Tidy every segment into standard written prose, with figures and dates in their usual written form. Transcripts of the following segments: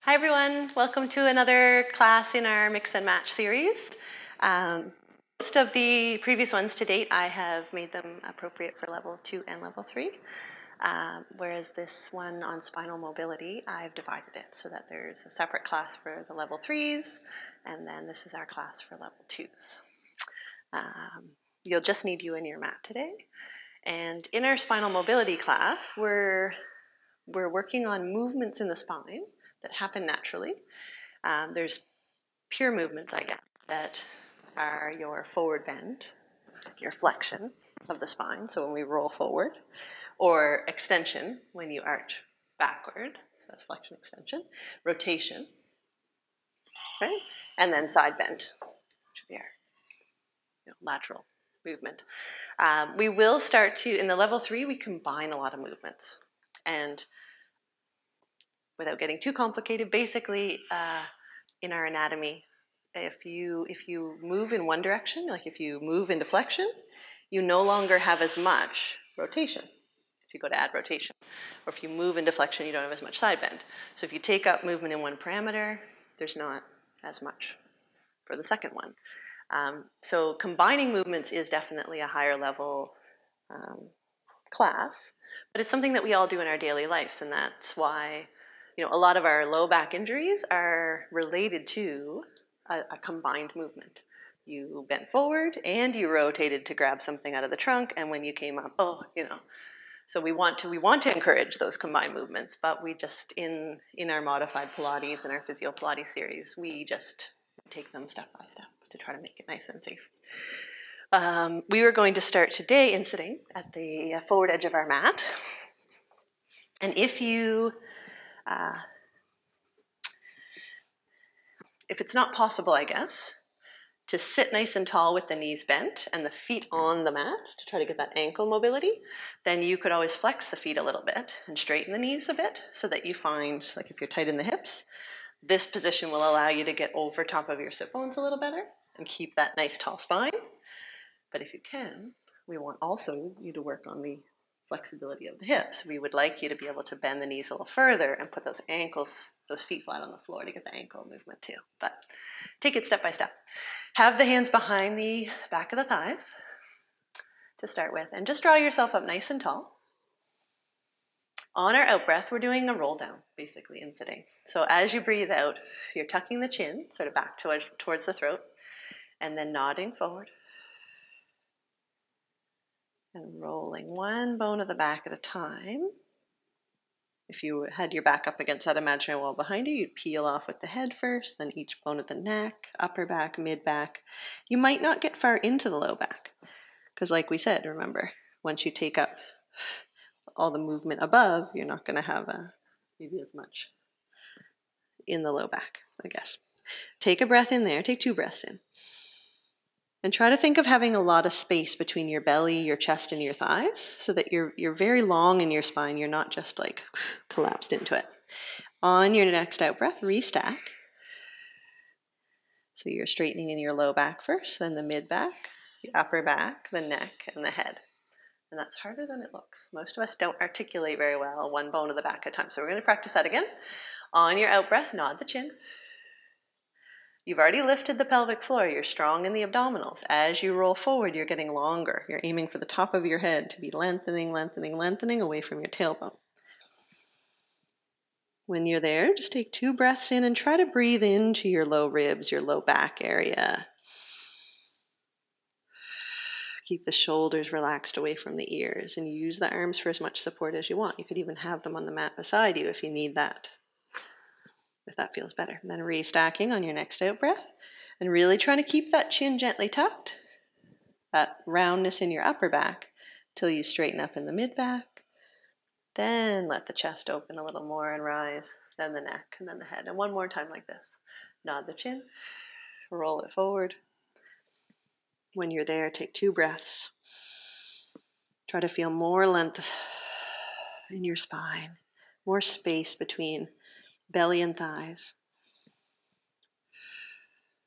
Hi everyone, welcome to another class in our Mix and Match series. Most of the previous ones to date, I have made them appropriate for level 2 and level 3. Whereas this one on spinal mobility, I've divided it so that there's a separate class for the level 3s, and then this is our class for level 2s. You'll just need you and your mat today. And in our spinal mobility class, we're working on movements in the spine that happen naturally. There's pure movements, I guess, that are your forward bend, your flexion of the spine, so when we roll forward, or extension when you arch backward, so that's flexion, extension, rotation, right? And then side bend, which would be our lateral movement. We will start to, in the level 3, we combine a lot of movements. And without getting too complicated, basically in our anatomy, if you move in one direction, like if you move into flexion, you no longer have as much rotation. If you go to add rotation, or if you move into flexion, you don't have as much side bend. So if you take up movement in one parameter, there's not as much for the second one. So combining movements is definitely a higher level class, but it's something that we all do in our daily lives, and that's why a lot of our low back injuries are related to a combined movement. You bent forward and you rotated to grab something out of the trunk, and when you came up, so we want to encourage those combined movements, but we just in our modified Pilates and our physio Pilates series, we just take them step by step to try to make it nice and safe. We are going to start today in sitting at the forward edge of our mat, and if it's not possible, I guess, to sit nice and tall with the knees bent and the feet on the mat to try to get that ankle mobility, then you could always flex the feet a little bit and straighten the knees a bit so that you find, like if you're tight in the hips, this position will allow you to get over top of your sit bones a little better and keep that nice tall spine. But if you can, we want also you to work on the flexibility of the hips. We would like you to be able to bend the knees a little further and put those feet flat on the floor to get the ankle movement too. But take it step by step. Have the hands behind the back of the thighs to start with, and just draw yourself up nice and tall. On our out breath, we're doing a roll down, basically, in sitting. So as you breathe out, you're tucking the chin sort of back towards the throat, and then nodding forward. And rolling one bone of the back at a time. If you had your back up against that imaginary wall behind you, you'd peel off with the head first, then each bone of the neck, upper back, mid back. You might not get far into the low back, because like we said, remember, once you take up all the movement above, you're not going to have maybe as much in the low back, I guess. Take a breath in there, take 2 breaths in. And try to think of having a lot of space between your belly, your chest, and your thighs so that you're very long in your spine. You're not just like collapsed into it. On your next out breath, restack. So you're straightening in your low back first, then the mid back, the upper back, the neck, and the head. And that's harder than it looks. Most of us don't articulate very well, one bone of the back at a time. So we're going to practice that again. On your out breath, nod the chin. You've already lifted the pelvic floor. You're strong in the abdominals. As you roll forward, you're getting longer. You're aiming for the top of your head to be lengthening, lengthening, lengthening away from your tailbone. When you're there, just take 2 breaths in and try to breathe into your low ribs, your low back area. Keep the shoulders relaxed away from the ears and use the arms for as much support as you want. You could even have them on the mat beside you if you need that, if that feels better. And then restacking on your next out breath. And really trying to keep that chin gently tucked, that roundness in your upper back, till you straighten up in the mid back. Then let the chest open a little more and rise, then the neck, and then the head. And one more time like this. Nod the chin, roll it forward. When you're there, take 2 breaths. Try to feel more length in your spine, more space between belly and thighs.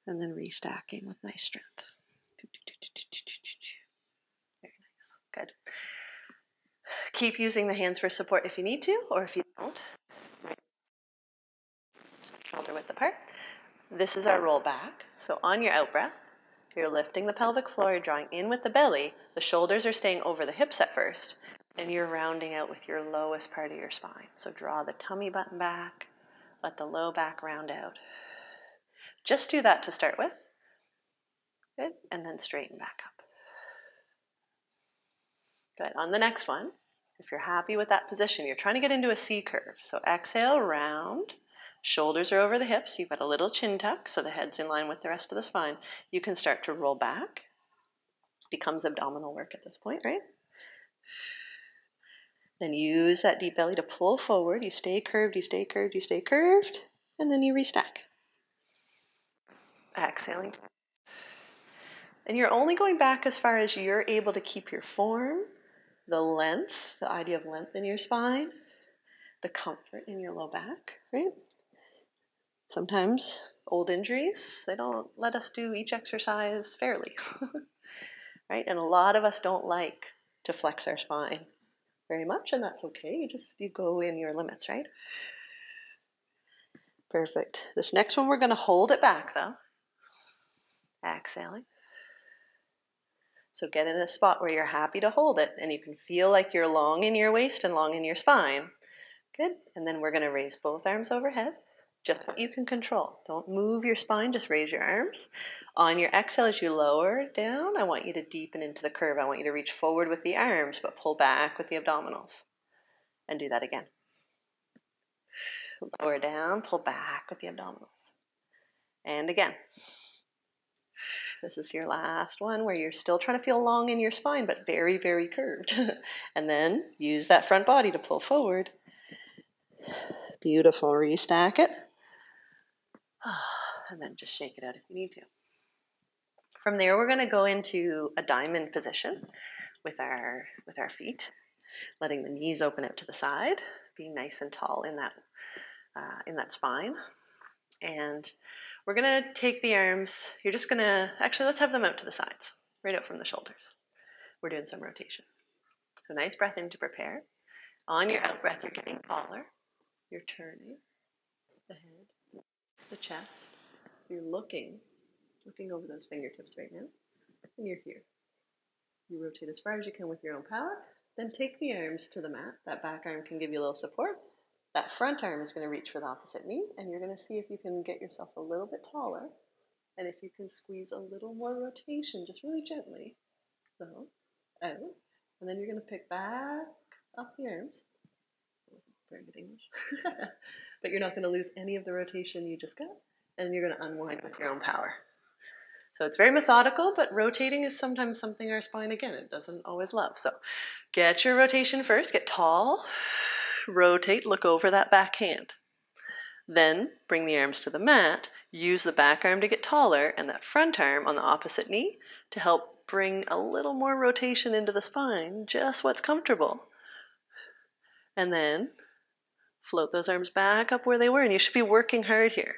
And then restacking with nice strength. Very nice. Good. Keep using the hands for support if you need to, or if you don't. shoulder width apart. This is our roll back. So on your out breath, you're lifting the pelvic floor, you're drawing in with the belly, the shoulders are staying over the hips at first, and you're rounding out with your lowest part of your spine. So draw the tummy button back, let the low back round out. Just do that to start with. Good, and then straighten back up. Good, on the next one, if you're happy with that position, you're trying to get into a C curve. So exhale, round, shoulders are over the hips, you've got a little chin tuck, so the head's in line with the rest of the spine. You can start to roll back. Becomes abdominal work at this point, right? Then use that deep belly to pull forward. You stay curved, you stay curved, you stay curved, and then you restack. Exhaling. And you're only going back as far as you're able to keep your form, the length, the idea of length in your spine, the comfort in your low back, right? Sometimes old injuries, they don't let us do each exercise fairly, right? And a lot of us don't like to flex our spine very much, and that's okay. You go in your limits, right? Perfect. This next one, we're going to hold it back though. Exhaling. So get in a spot where you're happy to hold it and you can feel like you're long in your waist and long in your spine. Good. And then we're going to raise both arms overhead. Just what you can control. Don't move your spine, just raise your arms. On your exhale, as you lower down, I want you to deepen into the curve. I want you to reach forward with the arms, but pull back with the abdominals. And do that again. Lower down, pull back with the abdominals. And again. This is your last one where you're still trying to feel long in your spine, but very, very curved. And then use that front body to pull forward. Beautiful. Restack it. And then just shake it out if you need to. From there, we're going to go into a diamond position with our feet, letting the knees open out to the side, being nice and tall in that spine. And we're going to take the arms, you're just going to, actually let's have them out to the sides, right out from the shoulders. We're doing some rotation. So nice breath in to prepare. On your out breath, you're getting taller. You're turning the head, the chest. So you're looking over those fingertips right now, and you're here. You rotate as far as you can with your own power, then take the arms to the mat. That back arm can give you a little support. That front arm is going to reach for the opposite knee, and you're going to see if you can get yourself a little bit taller, and if you can squeeze a little more rotation, just really gently. So, out, and then you're going to pick back up the arms. That wasn't very good English. But you're not going to lose any of the rotation you just got, and you're going to unwind with your own power. So it's very methodical, but rotating is sometimes something our spine, again, it doesn't always love. So get your rotation first, get tall, rotate, look over that back hand. Then bring the arms to the mat, use the back arm to get taller and that front arm on the opposite knee to help bring a little more rotation into the spine, just what's comfortable. And then float those arms back up where they were, and you should be working hard here,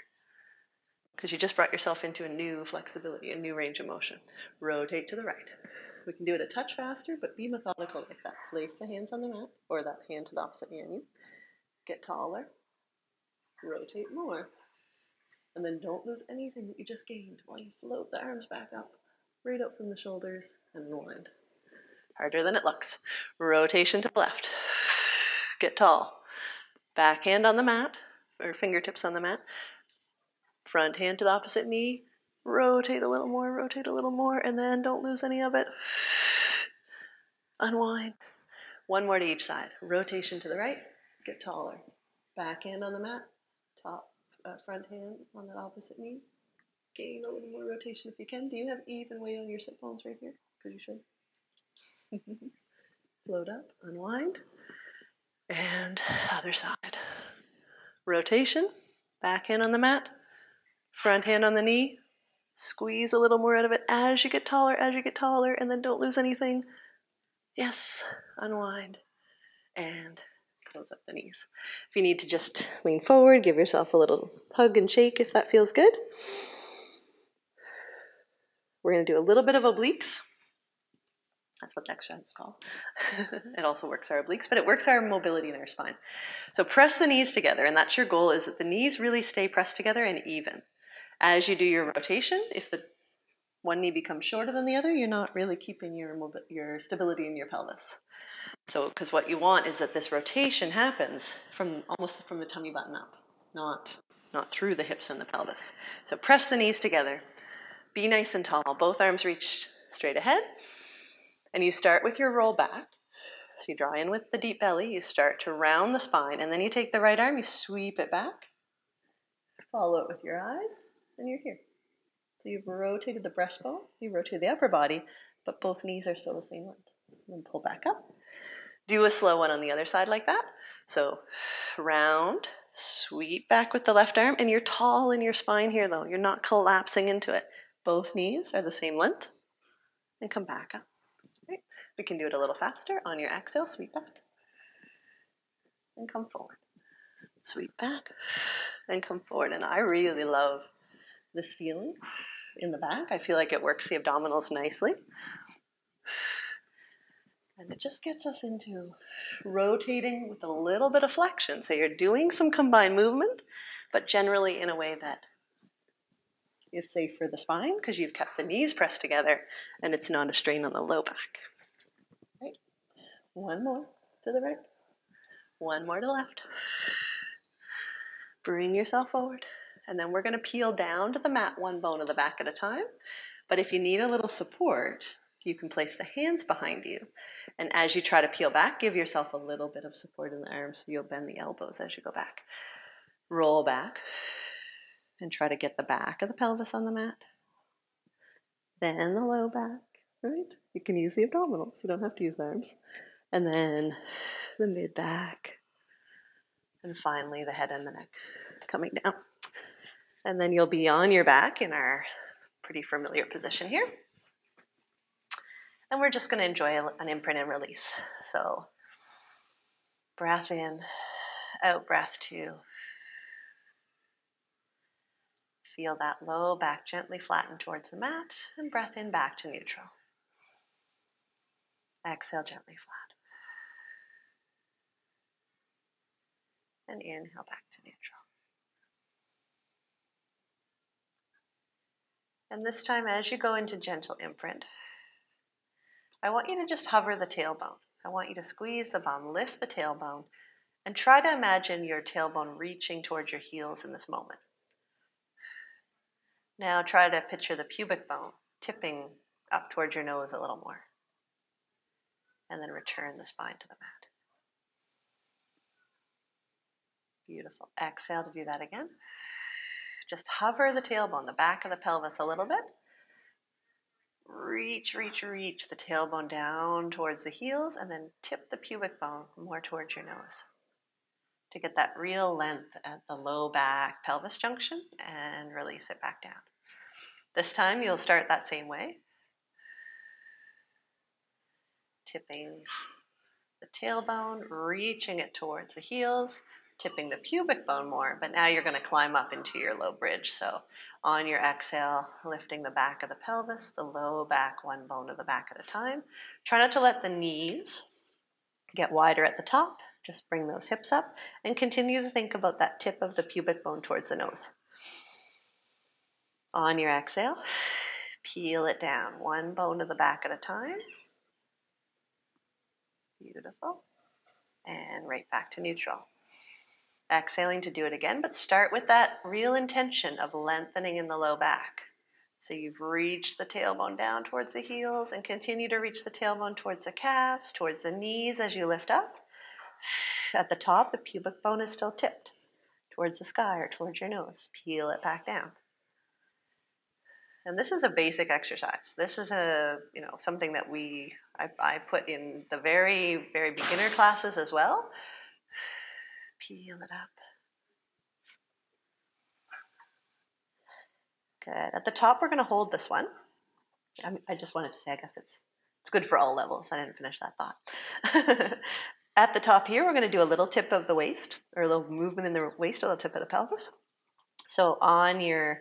because you just brought yourself into a new flexibility, a new range of motion. Rotate to the right. We can do it a touch faster, but be methodical like that. Place the hands on the mat, or that hand to the opposite knee on you. Get taller. Rotate more. And then don't lose anything that you just gained while you float the arms back up, right up from the shoulders, and unwind. Harder than it looks. Rotation to the left. Get tall. Back hand on the mat, or fingertips on the mat. Front hand to the opposite knee, rotate a little more, and then don't lose any of it. Unwind. One more to each side. Rotation to the right, get taller. Back hand on the mat, front hand on the opposite knee. Gain a little more rotation if you can. Do you have even weight on your sit bones right here? Because you should. Float up, unwind, and other side. Rotation, back hand on the mat. Front hand on the knee, squeeze a little more out of it as you get taller, and then don't lose anything. Yes, unwind, and close up the knees. If you need to just lean forward, give yourself a little hug and shake if that feels good. We're going to do a little bit of obliques. That's what the exercise is called. It also works our obliques, but it works our mobility in our spine. So press the knees together, and that's your goal, is that the knees really stay pressed together and even. As you do your rotation, if the one knee becomes shorter than the other, you're not really keeping your stability in your pelvis. So, because what you want is that this rotation happens almost from the tummy button up, not through the hips and the pelvis. So press the knees together. Be nice and tall. Both arms reach straight ahead. And you start with your roll back. So you draw in with the deep belly. You start to round the spine. And then you take the right arm, you sweep it back. Follow it with your eyes. And you're here. So you've rotated the breastbone. You rotated the upper body. But both knees are still the same length. And then pull back up. Do a slow one on the other side like that. So round, sweep back with the left arm. And you're tall in your spine here, though. You're not collapsing into it. Both knees are the same length. And come back up. Right. We can do it a little faster. On your exhale, sweep back. And come forward. Sweep back. And come forward. And I really love this feeling in the back. I feel like it works the abdominals nicely. And it just gets us into rotating with a little bit of flexion. So you're doing some combined movement, but generally in a way that is safe for the spine because you've kept the knees pressed together and it's not a strain on the low back. Right. One more to the right. One more to the left. Bring yourself forward. And then we're going to peel down to the mat one bone of the back at a time. But if you need a little support, you can place the hands behind you. And as you try to peel back, give yourself a little bit of support in the arms so you'll bend the elbows as you go back. Roll back and try to get the back of the pelvis on the mat. Then the low back, right? You can use the abdominals. You don't have to use the arms. And then the mid back. And finally the head and the neck coming down. And then you'll be on your back in our pretty familiar position here. And we're just going to enjoy an imprint and release. So breath in, out breath two. Feel that low back gently flatten towards the mat, and breath in back to neutral. Exhale gently flat. And inhale back to neutral. And this time, as you go into gentle imprint, I want you to just hover the tailbone. I want you to squeeze the bum, lift the tailbone, and try to imagine your tailbone reaching towards your heels in this moment. Now try to picture the pubic bone tipping up towards your nose a little more. And then return the spine to the mat. Beautiful. Exhale to do that again. Just hover the tailbone, the back of the pelvis a little bit. Reach the tailbone down towards the heels and then tip the pubic bone more towards your nose to get that real length at the low back pelvis junction and release it back down. This time you'll start that same way. Tipping the tailbone, reaching it towards the heels, tipping the pubic bone more, but now you're going to climb up into your low bridge. So on your exhale, lifting the back of the pelvis, the low back, one bone of the back at a time. Try not to let the knees get wider at the top. Just bring those hips up and continue to think about that tip of the pubic bone towards the nose. On your exhale, peel it down, one bone of the back at a time. Beautiful. And right back to neutral. Exhaling to do it again, but start with that real intention of lengthening in the low back. So you've reached the tailbone down towards the heels and continue to reach the tailbone towards the calves, towards the knees as you lift up. At the top, the pubic bone is still tipped towards the sky or towards your nose. Peel it back down. And this is a basic exercise. This is something that I put in the very, very beginner classes as well. Peel it up. Good. At the top, we're going to hold this one. I just wanted to say, I guess it's good for all levels. I didn't finish that thought. At the top here, we're going to do a little tip of the waist, or a little movement in the waist, or the tip of the pelvis. So on your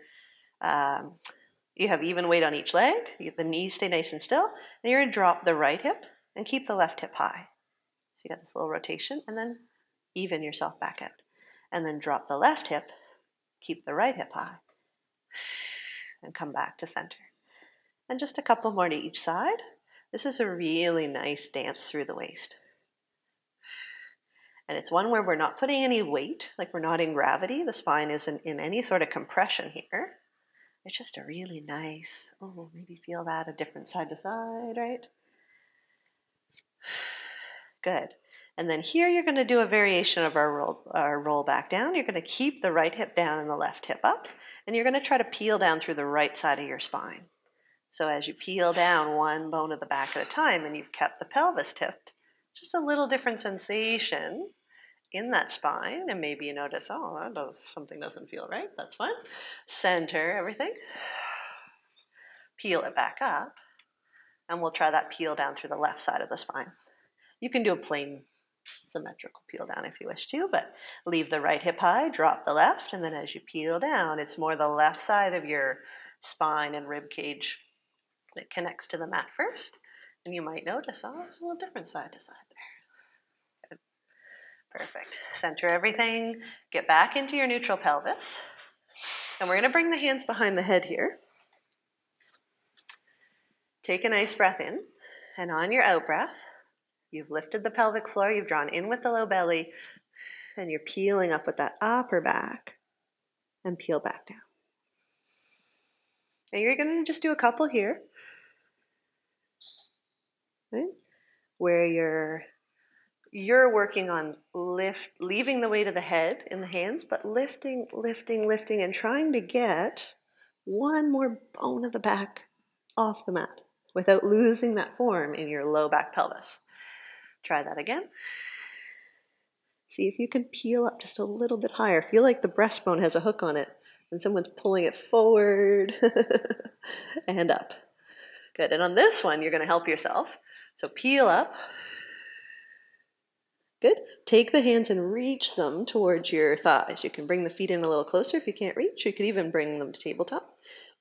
You have even weight on each leg. The knees stay nice and still. And you're going to drop the right hip and keep the left hip high. So you got this little rotation, and then even yourself back out. And then drop the left hip, keep the right hip high, and come back to center. And just a couple more to each side. This is a really nice dance through the waist. And it's one where we're not putting any weight, like we're not in gravity. The spine isn't in any sort of compression here. It's just a really nice, maybe feel that a different side to side, right? Good. And then here you're going to do a variation of our roll back down. You're going to keep the right hip down and the left hip up, and you're going to try to peel down through the right side of your spine. So as you peel down one bone of the back at a time, and you've kept the pelvis tipped, just a little different sensation in that spine, and maybe you notice, something doesn't feel right. That's fine. Center everything. Peel it back up, and we'll try that peel down through the left side of the spine. You can do a plain symmetrical peel down if you wish to, but leave the right hip high, drop the left, and then as you peel down, it's more the left side of your spine and rib cage that connects to the mat first. And you might notice, it's a little different side to side there. Good. Perfect. Center everything. Get back into your neutral pelvis. And we're going to bring the hands behind the head here. Take a nice breath in, and on your out breath, you've lifted the pelvic floor, you've drawn in with the low belly, and you're peeling up with that upper back, and peel back down. And you're going to just do a couple here, right? Where you're working on leaving the weight of the head in the hands, but lifting, and trying to get one more bone of the back off the mat without losing that form in your low back pelvis. Try that again. See if you can peel up just a little bit higher. Feel like the breastbone has a hook on it and someone's pulling it forward and up. Good. And on this one, you're going to help yourself. So peel up. Good. Take the hands and reach them towards your thighs. You can bring the feet in a little closer if you can't reach. You could even bring them to tabletop.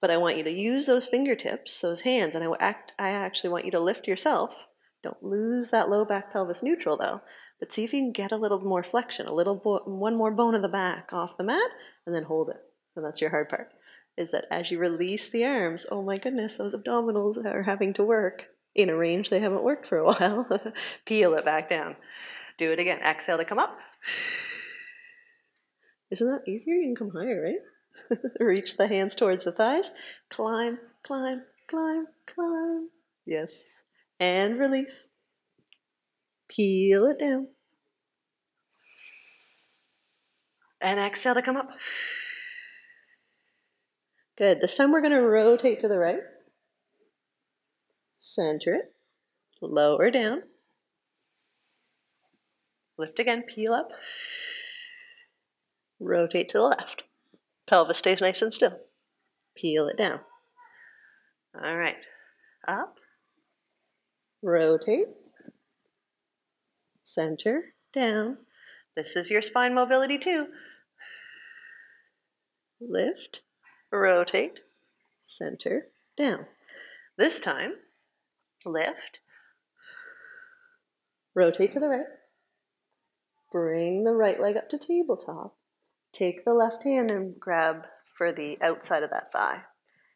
But I want you to use those fingertips, those hands, and I actually want you to lift yourself. Don't lose that low back pelvis neutral though. But see if you can get a little more flexion, one more bone of the back off the mat, and then hold it. And that's your hard part, is that as you release the arms, oh my goodness, those abdominals are having to work in a range they haven't worked for a while. Peel it back down. Do it again. Exhale to come up. Isn't that easier? You can come higher, right? Reach the hands towards the thighs. Climb, climb, climb, climb. Yes. And release. Peel it down. And exhale to come up. Good. This time we're going to rotate to the right. Center it. Lower down. Lift again. Peel up. Rotate to the left. Pelvis stays nice and still. Peel it down. All right. Up. Rotate. Center. Down. This is your spine mobility too. Lift. Rotate. Center. Down. This time, lift. Rotate to the right. Bring the right leg up to tabletop. Take the left hand and grab for the outside of that thigh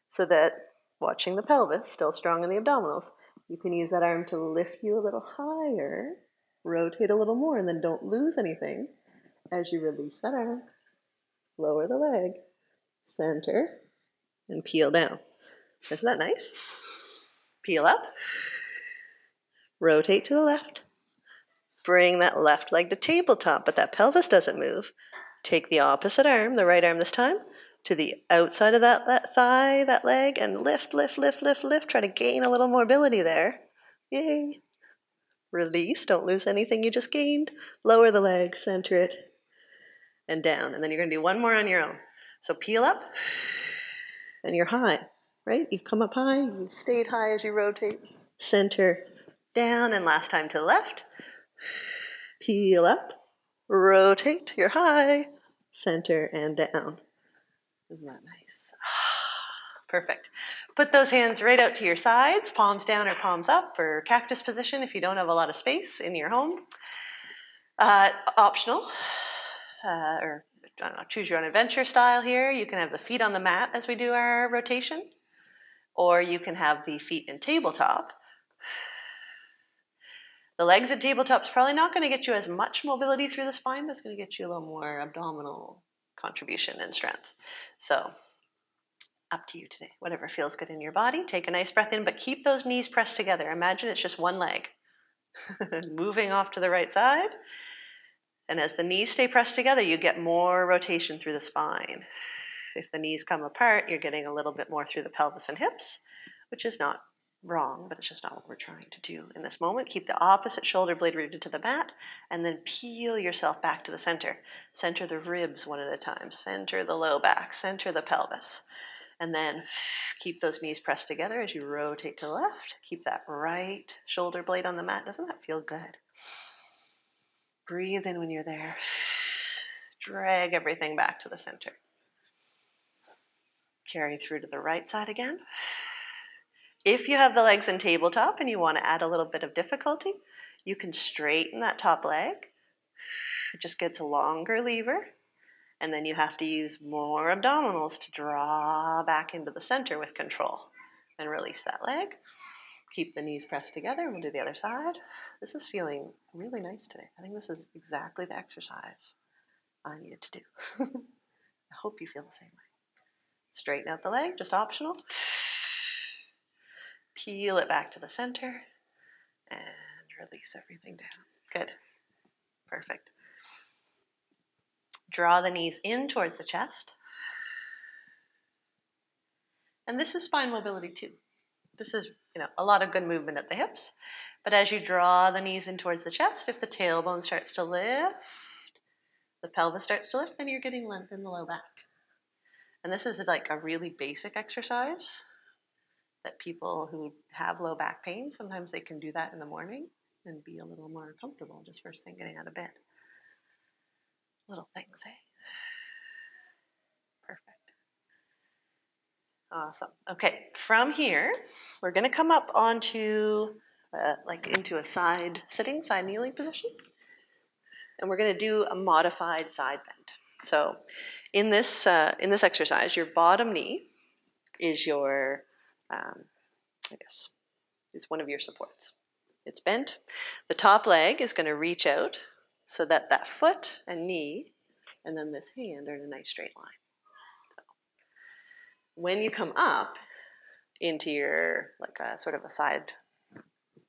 so that, watching the pelvis, still strong in the abdominals, you can use that arm to lift you a little higher, rotate a little more, and then don't lose anything as you release that arm. Lower the leg, center, and peel down. Isn't that nice? Peel up, rotate to the left. Bring that left leg to tabletop, but that pelvis doesn't move. Take the opposite arm, the right arm this time, to the outside of that thigh, that leg, and lift, lift, lift, lift, lift. Try to gain a little mobility there. Yay. Release, don't lose anything you just gained. Lower the leg, center it, and down. And then you're going to do one more on your own. So peel up, and you're high, right? You've come up high, you've stayed high as you rotate. Center, down, and last time to the left. Peel up, rotate, you're high, center, and down. Isn't that nice? Perfect. Put those hands right out to your sides, palms down or palms up for cactus position if you don't have a lot of space in your home. Optional, or I don't know, choose your own adventure style here. You can have the feet on the mat as we do our rotation, or you can have the feet in tabletop. The legs at tabletop is probably not going to get you as much mobility through the spine, but it's going to get you a little more abdominal contribution and strength. So up to you today, whatever feels good in your body. Take a nice breath in, but keep those knees pressed together. Imagine it's just one leg. Moving off to the right side. And as the knees stay pressed together, you get more rotation through the spine. If the knees come apart, you're getting a little bit more through the pelvis and hips, which is not wrong, but it's just not what we're trying to do in this moment. Keep the opposite shoulder blade rooted to the mat, and then peel yourself back to the center. Center the ribs one at a time. Center the low back. Center the pelvis. And then keep those knees pressed together as you rotate to the left. Keep that right shoulder blade on the mat. Doesn't that feel good? Breathe in when you're there. Drag everything back to the center. Carry through to the right side again. If you have the legs in tabletop and you want to add a little bit of difficulty, you can straighten that top leg. It just gets a longer lever. And then you have to use more abdominals to draw back into the center with control. And release that leg. Keep the knees pressed together, and we'll do the other side. This is feeling really nice today. I think this is exactly the exercise I needed to do. I hope you feel the same way. Straighten out the leg, just optional. Peel it back to the center, and release everything down. Good. Perfect. Draw the knees in towards the chest. And this is spine mobility too. This is, a lot of good movement at the hips. But as you draw the knees in towards the chest, if the tailbone starts to lift, the pelvis starts to lift, then you're getting length in the low back. And this is like a really basic exercise that people who have low back pain, sometimes they can do that in the morning and be a little more comfortable just first thing getting out of bed. Little things, eh? Perfect. Awesome. Okay, from here, we're going to come up onto, into a side kneeling position. And we're going to do a modified side bend. So in this exercise, your bottom knee is your, is one of your supports. It's bent. The top leg is going to reach out so that that foot and knee and then this hand are in a nice straight line. So when you come up into your, sort of a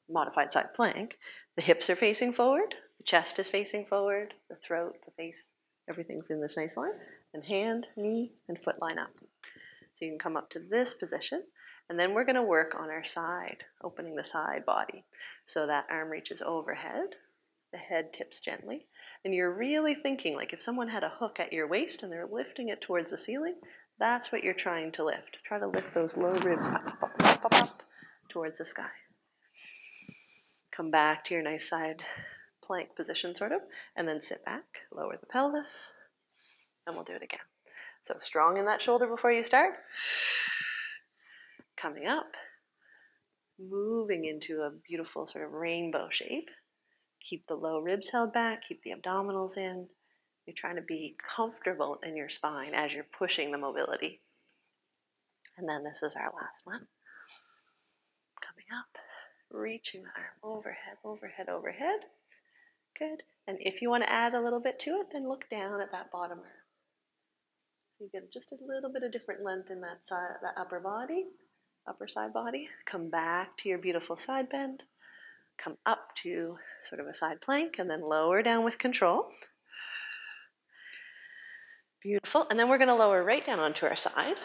modified side plank, the hips are facing forward, the chest is facing forward, the throat, the face, everything's in this nice line, and hand, knee, and foot line up. So you can come up to this position, and then we're going to work on our side, opening the side body. So that arm reaches overhead, the head tips gently, and you're really thinking like if someone had a hook at your waist and they're lifting it towards the ceiling, that's what you're trying to lift. Try to lift those low ribs up towards the sky. Come back to your nice side plank position, sort of, and then sit back, lower the pelvis, and we'll do it again. So strong in that shoulder before you start. Coming up, moving into a beautiful sort of rainbow shape. Keep the low ribs held back, keep the abdominals in. You're trying to be comfortable in your spine as you're pushing the mobility. And then this is our last one. Coming up, reaching the arm overhead, overhead, overhead. Good. And if you want to add a little bit to it, then look down at that bottom arm. So you get just a little bit of different length in that side, that upper side body. Come back to your beautiful side bend. Come up to sort of a side plank and then lower down with control. Beautiful. And then we're going to lower right down onto our side.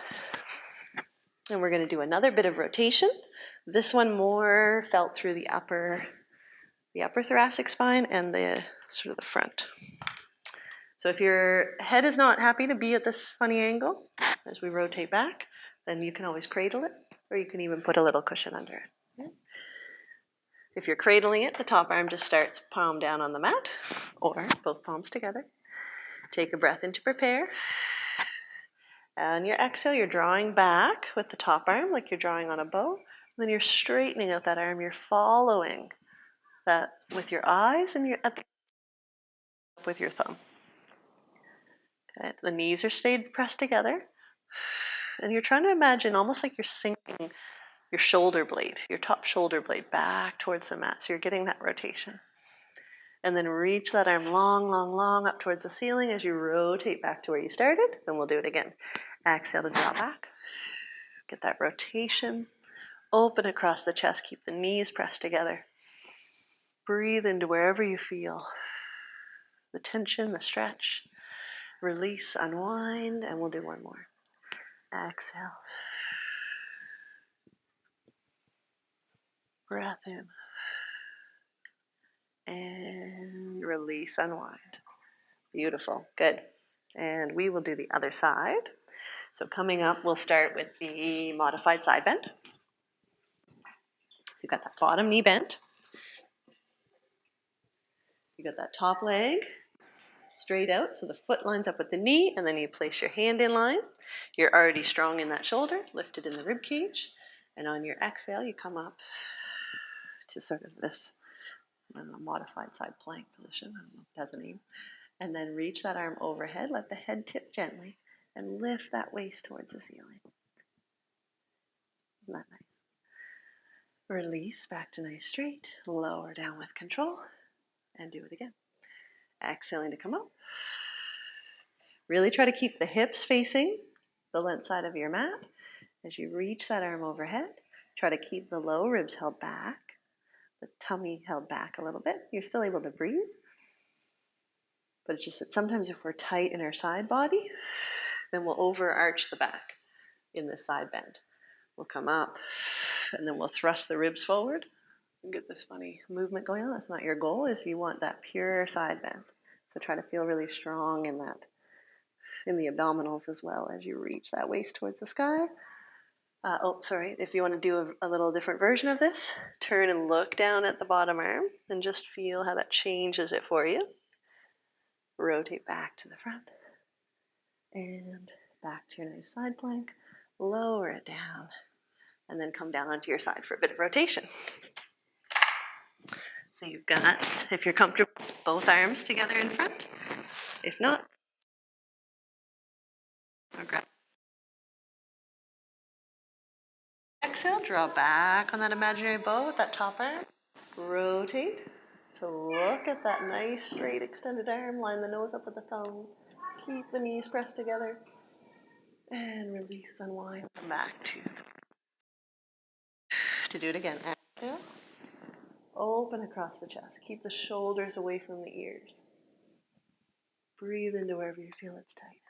And we're going to do another bit of rotation. This one more felt through the upper thoracic spine and the sort of the front. So if your head is not happy to be at this funny angle as we rotate back, then you can always cradle it, or you can even put a little cushion under it. Yeah. If you're cradling it, the top arm just starts palm down on the mat, or both palms together. Take a breath in to prepare. And your exhale, you're drawing back with the top arm like you're drawing on a bow. And then you're straightening out that arm. You're following that with your eyes and with your thumb. Okay. The knees are stayed pressed together. And you're trying to imagine almost like you're sinking your shoulder blade, your top shoulder blade back towards the mat. So you're getting that rotation. And then reach that arm long, long, long up towards the ceiling as you rotate back to where you started. And we'll do it again. Exhale to draw back. Get that rotation. Open across the chest. Keep the knees pressed together. Breathe into wherever you feel the tension, the stretch. Release, unwind, and we'll do one more. Exhale. Breath in. And release, unwind. Beautiful, good. And we will do the other side. So coming up, we'll start with the modified side bend. So you've got that bottom knee bent. You got that top leg straight out, so the foot lines up with the knee, and then you place your hand in line. You're already strong in that shoulder, lifted in the rib cage. And on your exhale, you come up to sort of this modified side plank position. I don't know if it has a name. And then reach that arm overhead, let the head tip gently, and lift that waist towards the ceiling. Isn't that nice? Release back to nice straight, lower down with control, and do it again. Exhaling to come up. Really try to keep the hips facing the length side of your mat. As you reach that arm overhead, try to keep the low ribs held back, the tummy held back a little bit. You're still able to breathe. But it's just that sometimes if we're tight in our side body, then we'll overarch the back in this side bend. We'll come up, and then we'll thrust the ribs forward and get this funny movement going on. That's not your goal, is you want that pure side bend. So try to feel really strong in that, in the abdominals as well as you reach that waist towards the sky. If you want to do a little different version of this, turn and look down at the bottom arm and just feel how that changes it for you. Rotate back to the front and back to your nice side plank. Lower it down and then come down onto your side for a bit of rotation. So you've got, if you're comfortable, both arms together in front. If not, grab. Exhale, draw back on that imaginary bow with that top arm. Rotate to look at that nice straight extended arm. Line the nose up with the thumb. Keep the knees pressed together. And release, unwind. Come back to do it again. Exhale. Open across the chest. Keep the shoulders away from the ears. Breathe into wherever you feel it's tight.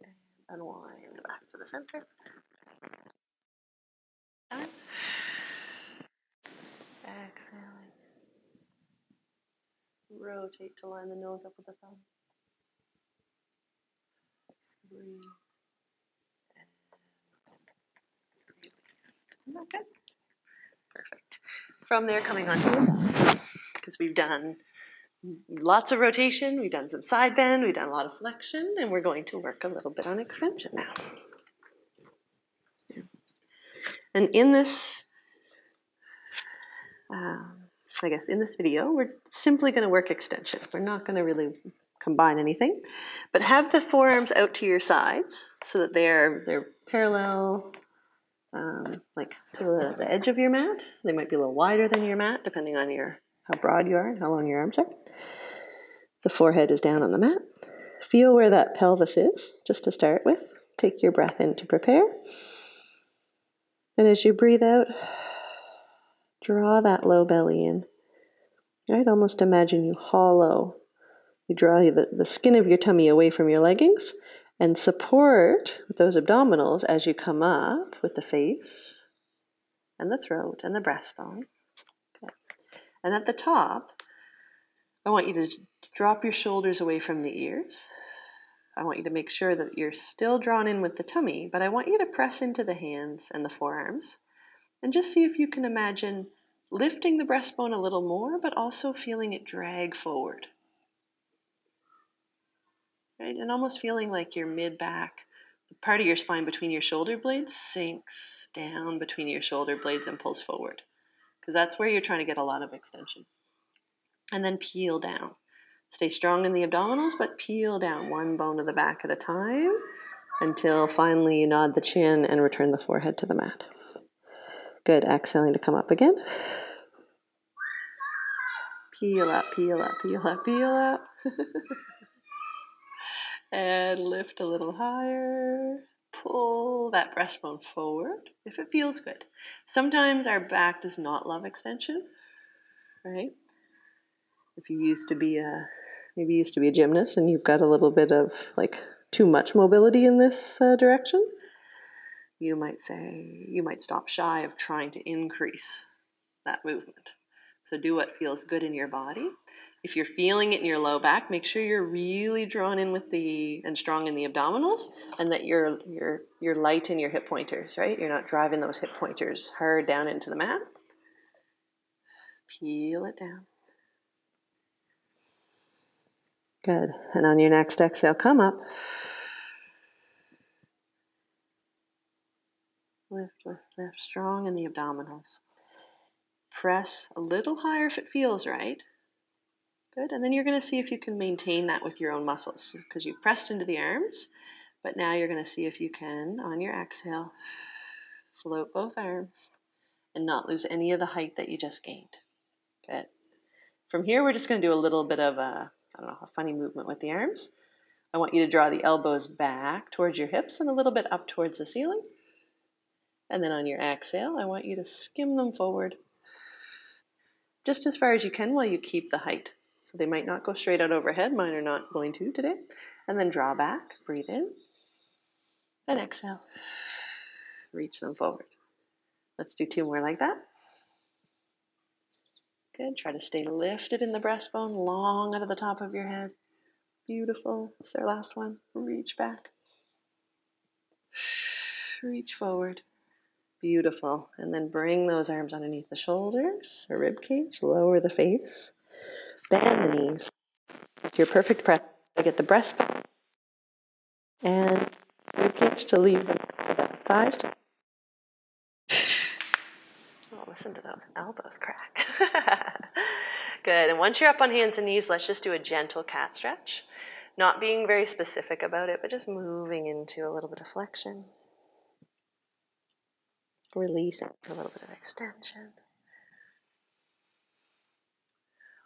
And unwind back to the center. Exhaling. Rotate to line the nose up with the thumb. Breathe. And release. Isn't that good? Perfect. From there, coming on to, because we've done lots of rotation, we've done some side bend, we've done a lot of flexion, and we're going to work a little bit on extension now. Yeah. And in this, in this video, we're simply going to work extension. We're not going to really combine anything, but have the forearms out to your sides so that they're parallel, like to the edge of your mat. They might be a little wider than your mat, depending on how broad you are and how long your arms are. The forehead is down on the mat. Feel where that pelvis is, just to start with. Take your breath in to prepare. And as you breathe out, draw that low belly in. Right? Almost imagine you hollow. You draw the skin of your tummy away from your leggings and support with those abdominals as you come up with the face and the throat and the breastbone. Okay. And at the top, I want you to drop your shoulders away from the ears. I want you to make sure that you're still drawn in with the tummy, but I want you to press into the hands and the forearms and just see if you can imagine lifting the breastbone a little more, but also feeling it drag forward. Right? And almost feeling like your mid-back part of your spine between your shoulder blades sinks down between your shoulder blades and pulls forward, because that's where you're trying to get a lot of extension. And then peel down. Stay strong in the abdominals, but peel down one bone of the back at a time until finally you nod the chin and return the forehead to the mat. Good. Exhaling to come up again. Peel up, peel up, peel up, peel up. And lift a little higher. Pull that breastbone forward if it feels good. Sometimes our back does not love extension, right? If you used to be maybe used to be a gymnast and you've got a little bit of like too much mobility in this direction, you might stop shy of trying to increase that movement. So do what feels good in your body. If you're feeling it in your low back, make sure you're really drawn in with and strong in the abdominals, and that you're light in your hip pointers, right? You're not driving those hip pointers hard down into the mat. Peel it down. Good. And on your next exhale, come up. Lift, lift, lift. Strong in the abdominals. Press a little higher if it feels right. Good. And then you're going to see if you can maintain that with your own muscles, because you've pressed into the arms, but now you're going to see if you can, on your exhale, float both arms and not lose any of the height that you just gained. Good. From here, we're just going to do a little bit of a funny movement with the arms. I want you to draw the elbows back towards your hips and a little bit up towards the ceiling. And then on your exhale, I want you to skim them forward just as far as you can while you keep the height. So they might not go straight out overhead. Mine are not going to today. And then draw back, breathe in, and exhale. Reach them forward. Let's do 2 more like that. Good. Try to stay lifted in the breastbone, long out of the top of your head. Beautiful. It's our last one. Reach back. Reach forward. Beautiful. And then bring those arms underneath the shoulders or rib cage. Lower the face. Bend the knees. It's your perfect press to get the breastbone and rib cage to leave the thighs. Oh, listen to those elbows crack. Good. And once you're up on hands and knees, let's just do a gentle cat stretch. Not being very specific about it, but just moving into a little bit of flexion. Releasing a little bit of extension.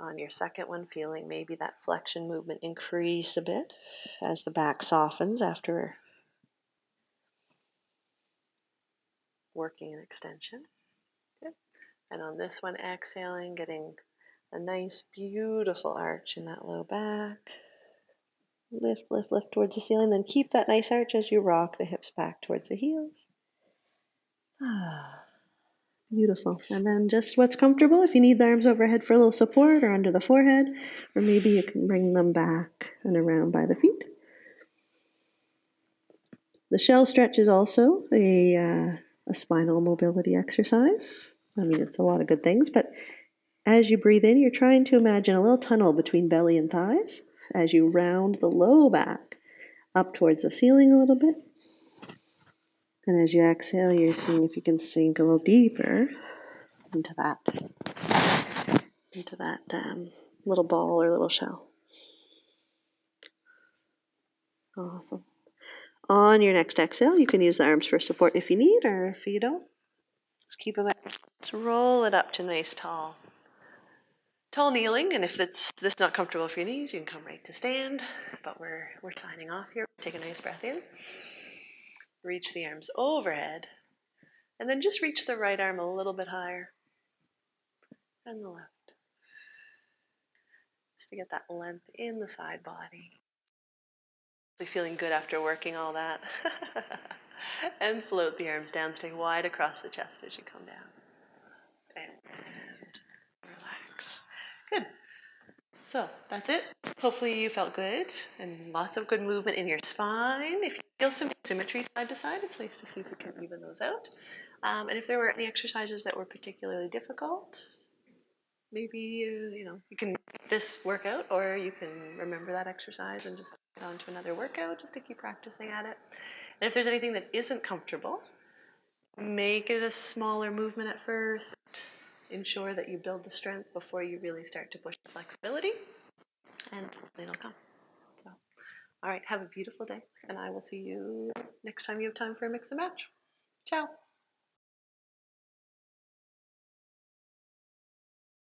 On your second one, feeling maybe that flexion movement increase a bit as the back softens after working an extension. Good. And on this one, exhaling, getting a nice, beautiful arch in that low back. Lift, lift, lift towards the ceiling. Then keep that nice arch as you rock the hips back towards the heels. Beautiful. And then just what's comfortable. If you need the arms overhead for a little support or under the forehead, or maybe you can bring them back and around by the feet. The shell stretch is also a spinal mobility exercise. I mean, it's a lot of good things, but as you breathe in, you're trying to imagine a little tunnel between belly and thighs as you round the low back up towards the ceiling a little bit. And as you exhale, you're seeing if you can sink a little deeper into that little ball or little shell. Awesome. On your next exhale, you can use the arms for support if you need, or if you don't, just keep them out. Let's roll it up to nice tall kneeling. And if this not comfortable for your knees, you can come right to stand. But we're signing off here. Take a nice breath in. Reach the arms overhead. And then just reach the right arm a little bit higher. And the left. Just to get that length in the side body. Feeling good after working all that. And float the arms down. Stay wide across the chest as you come down. And relax. Good. So that's it. Hopefully you felt good and lots of good movement in your spine. If you feel some symmetry side to side, it's nice to see if we can even those out. And if there were any exercises that were particularly difficult, maybe you can do this workout, or you can remember that exercise and just get on to another workout just to keep practicing at it. And if there's anything that isn't comfortable, make it a smaller movement at first. Ensure that you build the strength before you really start to push the flexibility, and it'll come. So, all right, have a beautiful day, and I will see you next time you have time for a mix and match. Ciao.